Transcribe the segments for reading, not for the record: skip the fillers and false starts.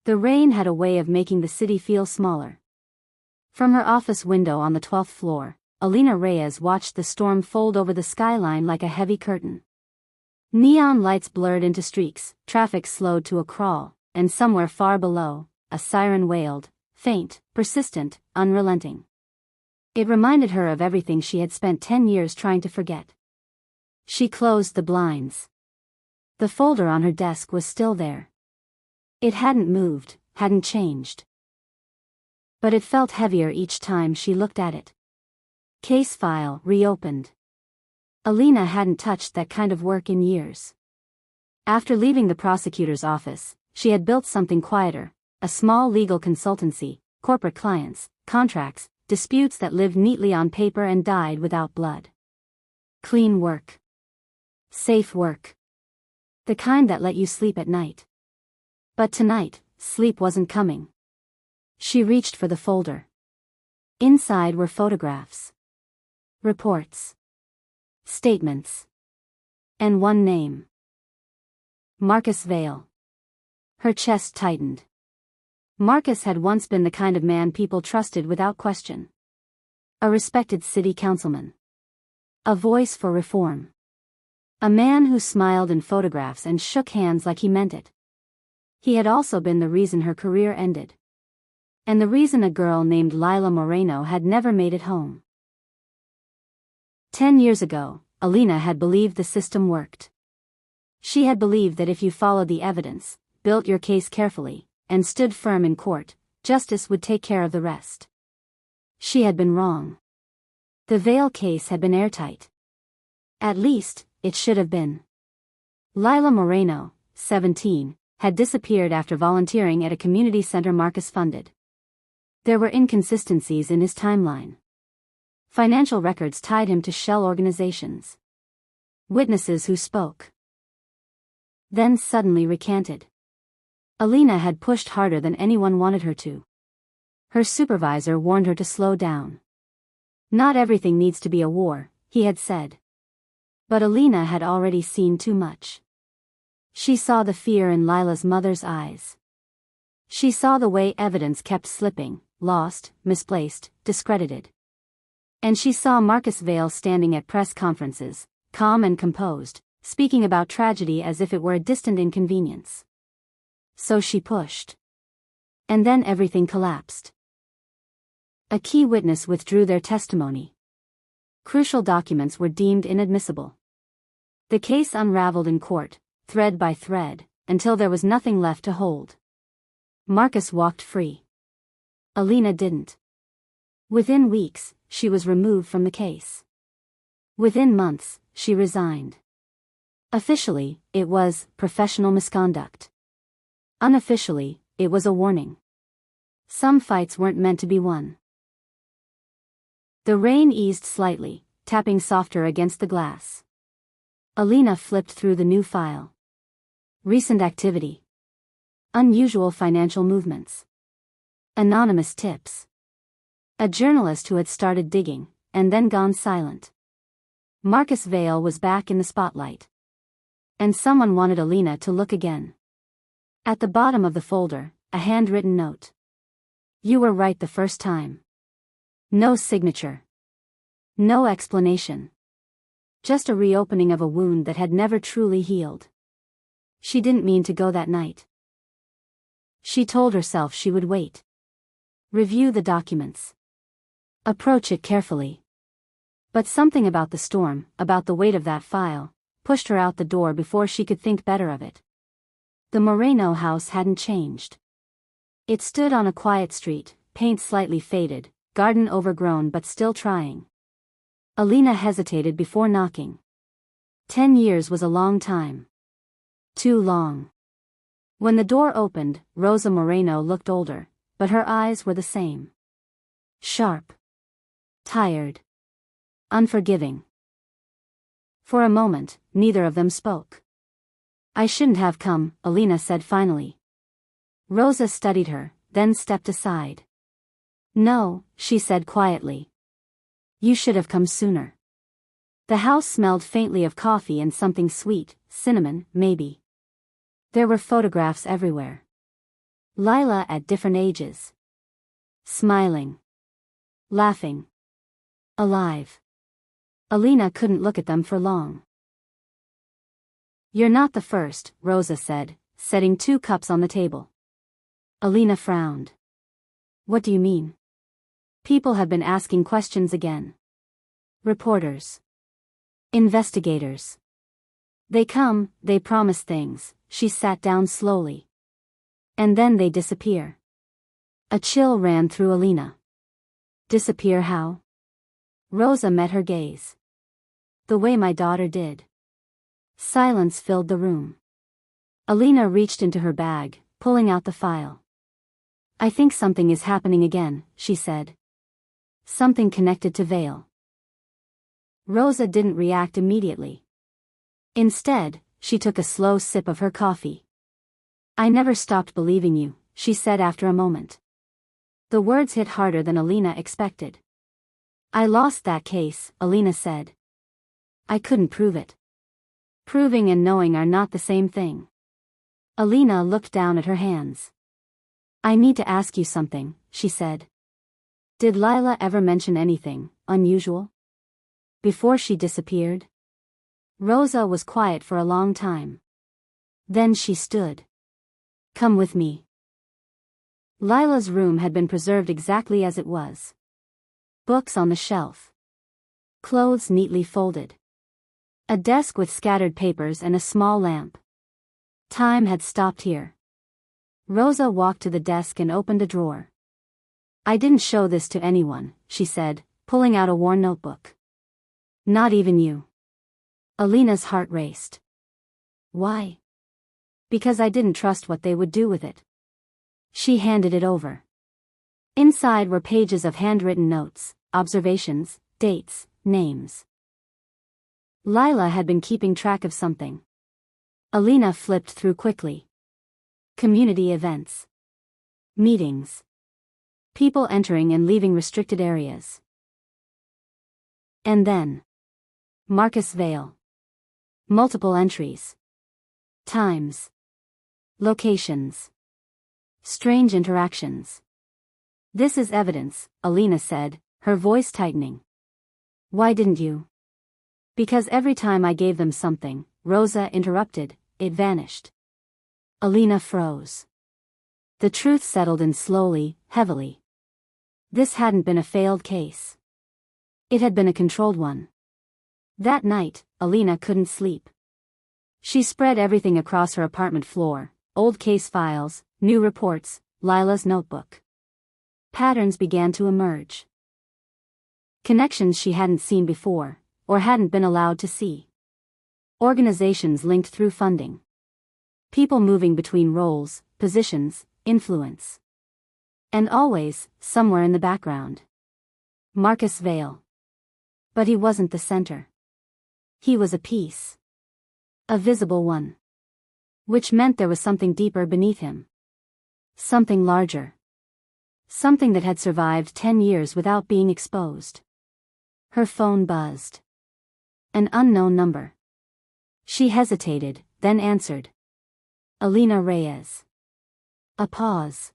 The rain had a way of making the city feel smaller. From her office window on the 12th floor, Alina Reyes watched the storm fold over the skyline like a heavy curtain. Neon lights blurred into streaks, traffic slowed to a crawl, and somewhere far below, a siren wailed, faint, persistent, unrelenting. It reminded her of everything she had spent 10 years trying to forget. She closed the blinds. The folder on her desk was still there. It hadn't moved, hadn't changed. But it felt heavier each time she looked at it. Case file reopened. Alina hadn't touched that kind of work in years. After leaving the prosecutor's office, she had built something quieter, a small legal consultancy, corporate clients, contracts, disputes that lived neatly on paper and died without blood. Clean work. Safe work. The kind that let you sleep at night. But tonight, sleep wasn't coming. She reached for the folder. Inside were photographs. Reports. Statements. And one name. Marcus Vale. Her chest tightened. Marcus had once been the kind of man people trusted without question. A respected city councilman. A voice for reform. A man who smiled in photographs and shook hands like he meant it. He had also been the reason her career ended. And the reason a girl named Lila Moreno had never made it home. 10 years ago, Alina had believed the system worked. She had believed that if you followed the evidence, built your case carefully, and stood firm in court, justice would take care of the rest. She had been wrong. The Vale case had been airtight. At least, it should have been. Lila Moreno, 17, had disappeared after volunteering at a community center Marcus funded. There were inconsistencies in his timeline. Financial records tied him to shell organizations. Witnesses who spoke. Then suddenly recanted. Alina had pushed harder than anyone wanted her to. Her supervisor warned her to slow down. Not everything needs to be a war, he had said. But Alina had already seen too much. She saw the fear in Lila's mother's eyes. She saw the way evidence kept slipping, lost, misplaced, discredited. And she saw Marcus Vale standing at press conferences, calm and composed, speaking about tragedy as if it were a distant inconvenience. So she pushed. And then everything collapsed. A key witness withdrew their testimony. Crucial documents were deemed inadmissible. The case unraveled in court, thread by thread, until there was nothing left to hold. Marcus walked free. Alina didn't. Within weeks, she was removed from the case. Within months, she resigned. Officially, it was professional misconduct. Unofficially, it was a warning. Some fights weren't meant to be won. The rain eased slightly, tapping softer against the glass. Alina flipped through the new file. Recent activity. Unusual financial movements. Anonymous tips. A journalist who had started digging, and then gone silent. Marcus Vale was back in the spotlight. And someone wanted Alina to look again. At the bottom of the folder, a handwritten note. You were right the first time. No signature. No explanation. Just a reopening of a wound that had never truly healed. She didn't mean to go that night. She told herself she would wait. Review the documents. Approach it carefully. But something about the storm, about the weight of that file, pushed her out the door before she could think better of it. The Moreno house hadn't changed. It stood on a quiet street, paint slightly faded, garden overgrown but still trying. Alina hesitated before knocking. 10 years was a long time. Too long. When the door opened, Rosa Moreno looked older, but her eyes were the same. Sharp. Tired. Unforgiving. For a moment, neither of them spoke. I shouldn't have come, Alina said finally. Rosa studied her, then stepped aside. No, she said quietly. You should have come sooner. The house smelled faintly of coffee and something sweet, cinnamon, maybe. There were photographs everywhere. Lila at different ages. Smiling. Laughing. Alive. Alina couldn't look at them for long. "You're not the first," Rosa said, setting 2 cups on the table. Alina frowned. "What do you mean?" "People have been asking questions again. Reporters. Investigators. They come, they promise things." She sat down slowly. "And then they disappear." A chill ran through Alina. "Disappear how?" Rosa met her gaze. "The way my daughter did." Silence filled the room. Alina reached into her bag, pulling out the file. "I think something is happening again," she said. "Something connected to Vale." Rosa didn't react immediately. Instead, she took a slow sip of her coffee. "I never stopped believing you," she said after a moment. The words hit harder than Alina expected. "I lost that case," Alina said. "I couldn't prove it." Proving and knowing are not the same thing. Alina looked down at her hands. "I need to ask you something," she said. "Did Lila ever mention anything unusual before she disappeared?" Rosa was quiet for a long time. Then she stood. "Come with me." Lila's room had been preserved exactly as it was. Books on the shelf. Clothes neatly folded. A desk with scattered papers and a small lamp. Time had stopped here. Rosa walked to the desk and opened a drawer. "I didn't show this to anyone," she said, pulling out a worn notebook. "Not even you." Alina's heart raced. "Why?" "Because I didn't trust what they would do with it." She handed it over. Inside were pages of handwritten notes, observations, dates, names. Lila had been keeping track of something. Alina flipped through quickly. Community events. Meetings. People entering and leaving restricted areas. And then. Marcus Vale. Multiple entries. Times. Locations. Strange interactions. "This is evidence," Alina said, her voice tightening. "Why didn't you?" "Because every time I gave them something," Rosa interrupted, "it vanished." Alina froze. The truth settled in slowly, heavily. This hadn't been a failed case. It had been a controlled one. That night, Alina couldn't sleep. She spread everything across her apartment floor, old case files, new reports, Lila's notebook. Patterns began to emerge. Connections she hadn't seen before, or hadn't been allowed to see. Organizations linked through funding. People moving between roles, positions, influence. And always, somewhere in the background. Marcus Vale. But he wasn't the center. He was a piece. A visible one. Which meant there was something deeper beneath him. Something larger. Something that had survived 10 years without being exposed. Her phone buzzed. An unknown number. She hesitated, then answered. Alina Reyes. A pause.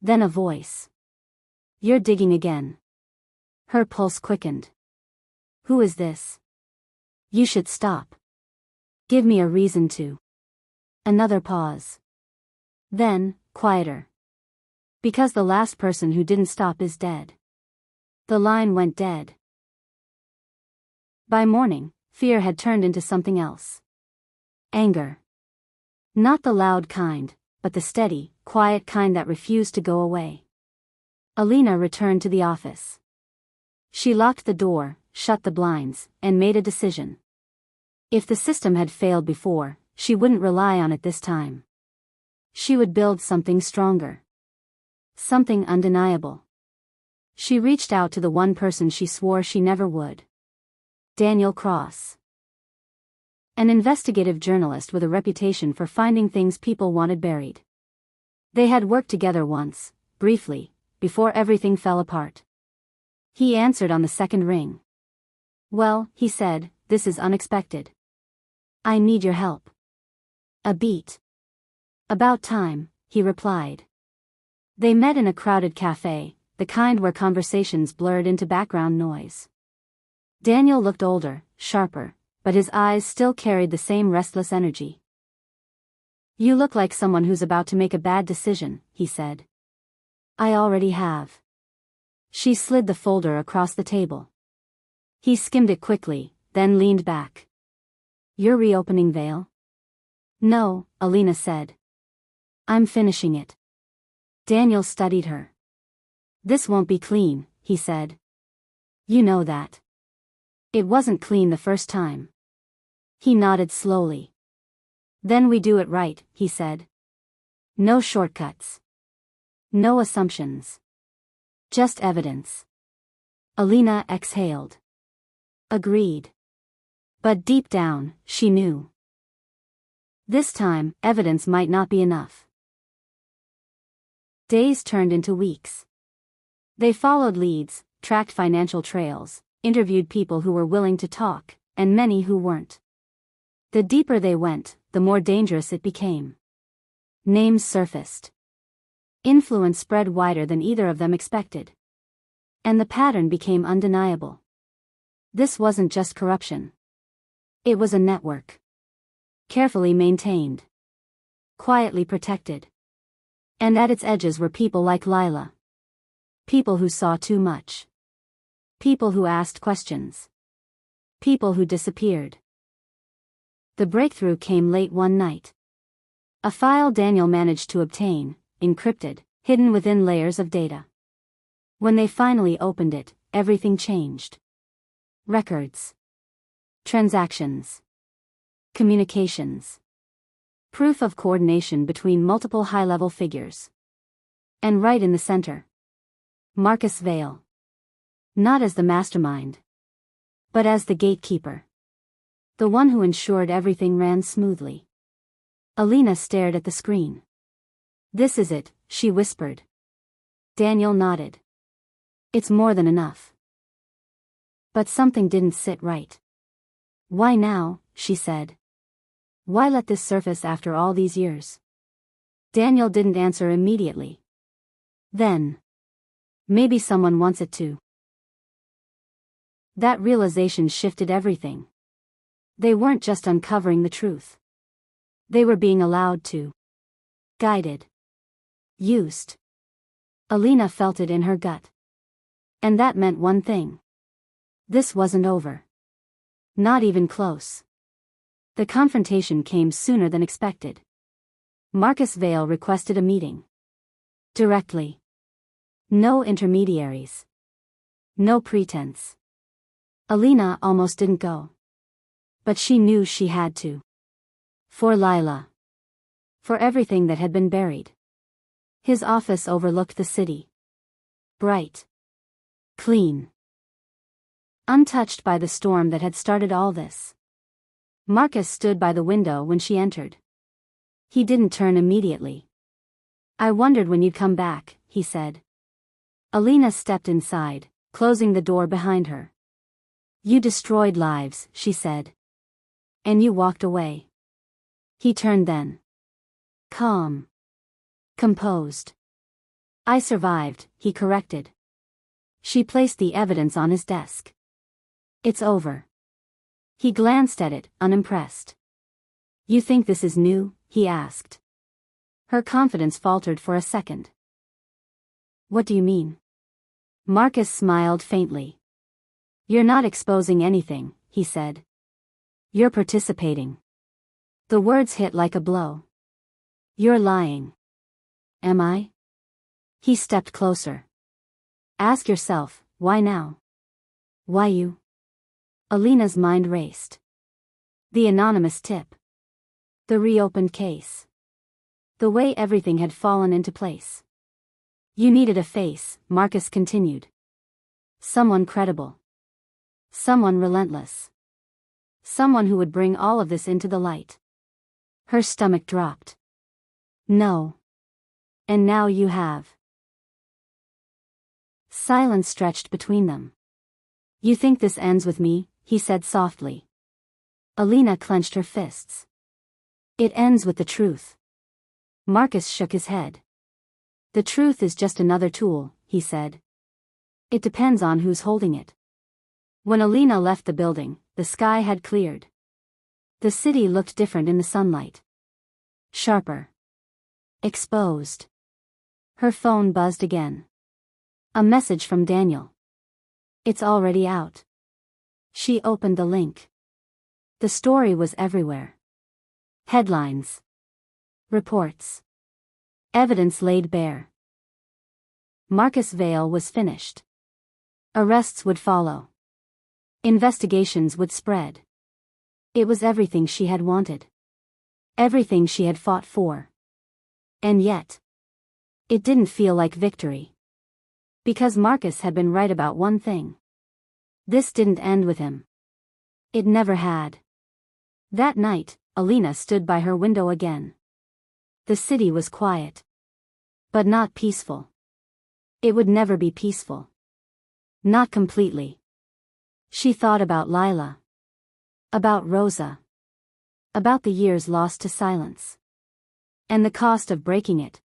Then a voice. "You're digging again." Her pulse quickened. "Who is this?" "You should stop. Give me a reason to." Another pause. Then, quieter. "Because the last person who didn't stop is dead." The line went dead. By morning, fear had turned into something else. Anger. Not the loud kind, but the steady, quiet kind that refused to go away. Alina returned to the office. She locked the door, shut the blinds, and made a decision. If the system had failed before, she wouldn't rely on it this time. She would build something stronger. Something undeniable. She reached out to the one person she swore she never would. Daniel Cross. An investigative journalist with a reputation for finding things people wanted buried. They had worked together once, briefly, before everything fell apart. He answered on the second ring. "Well," he said, "this is unexpected. I need your help." A beat. About time, he replied. They met in a crowded cafe, the kind where conversations blurred into background noise. Daniel looked older, sharper, but his eyes still carried the same restless energy. You look like someone who's about to make a bad decision, he said. I already have. She slid the folder across the table. He skimmed it quickly, then leaned back. You're reopening Veil? No, Alina said. I'm finishing it. Daniel studied her. This won't be clean, he said. You know that. It wasn't clean the first time. He nodded slowly. Then we do it right, he said. No shortcuts. No assumptions. Just evidence. Alina exhaled. Agreed. But deep down, she knew. This time, evidence might not be enough. Days turned into weeks. They followed leads, tracked financial trails, interviewed people who were willing to talk, and many who weren't. The deeper they went, the more dangerous it became. Names surfaced. Influence spread wider than either of them expected. And the pattern became undeniable. This wasn't just corruption. It was a network. Carefully maintained. Quietly protected. And at its edges were people like Lila. People who saw too much. People who asked questions. People who disappeared. The breakthrough came late one night. A file Daniel managed to obtain, encrypted, hidden within layers of data. When they finally opened it, everything changed. Records. Transactions. Communications. Proof of coordination between multiple high-level figures. And right in the center. Marcus Vale. Not as the mastermind. But as the gatekeeper. The one who ensured everything ran smoothly. Alina stared at the screen. This is it, she whispered. Daniel nodded. It's more than enough. But something didn't sit right. Why now, she said. Why let this surface after all these years? Daniel didn't answer immediately. Then. Maybe someone wants it to. That realization shifted everything. They weren't just uncovering the truth. They were being allowed to. Guided. Used. Alina felt it in her gut. And that meant one thing. This wasn't over. Not even close. The confrontation came sooner than expected. Marcus Vale requested a meeting. Directly. No intermediaries. No pretense. Alina almost didn't go. But she knew she had to. For Lila. For everything that had been buried. His office overlooked the city. Bright. Clean. Untouched by the storm that had started all this. Marcus stood by the window when she entered. He didn't turn immediately. I wondered when you'd come back, he said. Alina stepped inside, closing the door behind her. You destroyed lives, she said. And you walked away. He turned then. Calm. Composed. I survived, he corrected. She placed the evidence on his desk. It's over. He glanced at it, unimpressed. You think this is new? He asked. Her confidence faltered for a second. What do you mean? Marcus smiled faintly. You're not exposing anything, he said. You're participating. The words hit like a blow. You're lying. Am I? He stepped closer. Ask yourself, why now? Why you? Alina's mind raced. The anonymous tip. The reopened case. The way everything had fallen into place. You needed a face, Marcus continued. Someone credible. Someone relentless. Someone who would bring all of this into the light. Her stomach dropped. No. And now you have. Silence stretched between them. You think this ends with me? He said softly. Alina clenched her fists. It ends with the truth. Marcus shook his head. The truth is just another tool, he said. It depends on who's holding it. When Alina left the building, the sky had cleared. The city looked different in the sunlight. Sharper. Exposed. Her phone buzzed again. A message from Daniel. It's already out. She opened the link. The story was everywhere. Headlines. Reports. Evidence laid bare. Marcus Vale was finished. Arrests would follow. Investigations would spread. It was everything she had wanted. Everything she had fought for. And yet, it didn't feel like victory. Because Marcus had been right about one thing. This didn't end with him. It never had. That night, Alina stood by her window again. The city was quiet. But not peaceful. It would never be peaceful. Not completely. She thought about Lila. About Rosa. About the years lost to silence. And the cost of breaking it.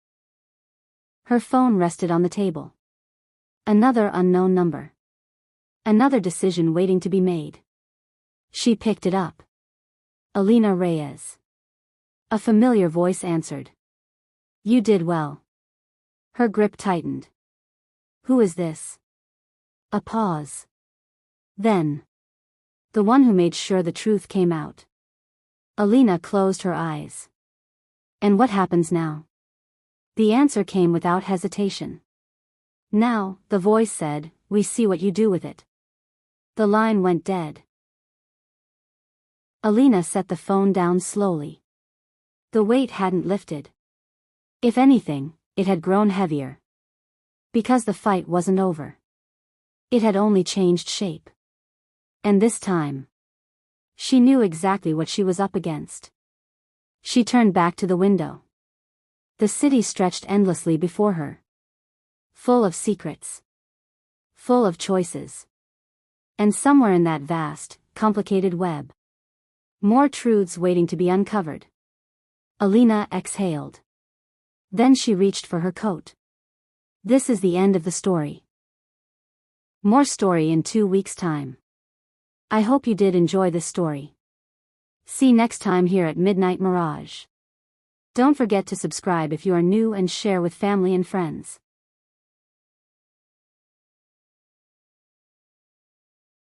Her phone rested on the table. Another unknown number. Another decision waiting to be made. She picked it up. Alina Reyes. A familiar voice answered. You did well. Her grip tightened. Who is this? A pause. Then. The one who made sure the truth came out. Alina closed her eyes. And what happens now? The answer came without hesitation. Now, the voice said, we see what you do with it. The line went dead. Alina set the phone down slowly. The weight hadn't lifted. If anything, it had grown heavier. Because the fight wasn't over. It had only changed shape. And this time, she knew exactly what she was up against. She turned back to the window. The city stretched endlessly before her. Full of secrets. Full of choices. And somewhere in that vast, complicated web, more truths waiting to be uncovered. Alina exhaled. Then she reached for her coat. This is the end of the story. More story in 2 weeks' time. I hope you did enjoy this story. See next time here at Midnight Mirage. Don't forget to subscribe if you are new and share with family and friends.